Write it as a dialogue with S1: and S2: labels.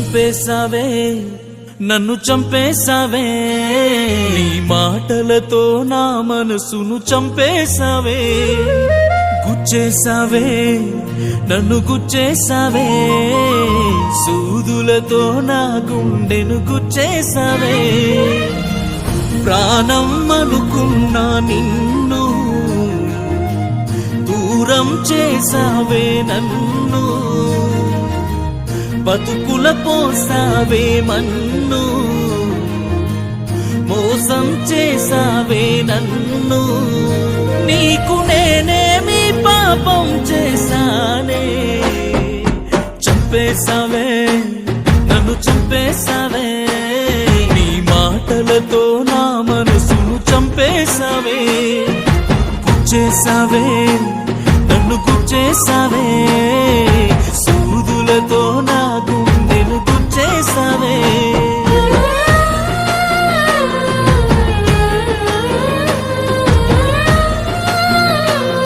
S1: చంపేశావే నన్ను చంపేశావే నీ మాటలతో నా మనసును చంపేశావే గుచ్చేశావే నన్ను గుచ్చేశావే సూదులతో నా గుండెను గుచ్చేశావే ప్రాణం అనుకున్నా నిన్ను దూరం చేసావే నన్ను బతుకుల పోసావే మన్ను మోసం చేసావే నన్ను నీకు నేనేమి పాపం చేశానే చంపేశావే నన్ను చంపేశావే నీ మాటలతో నా మనసును చంపేశావే గుచ్చేశావే నన్ను గుచ్చేశావే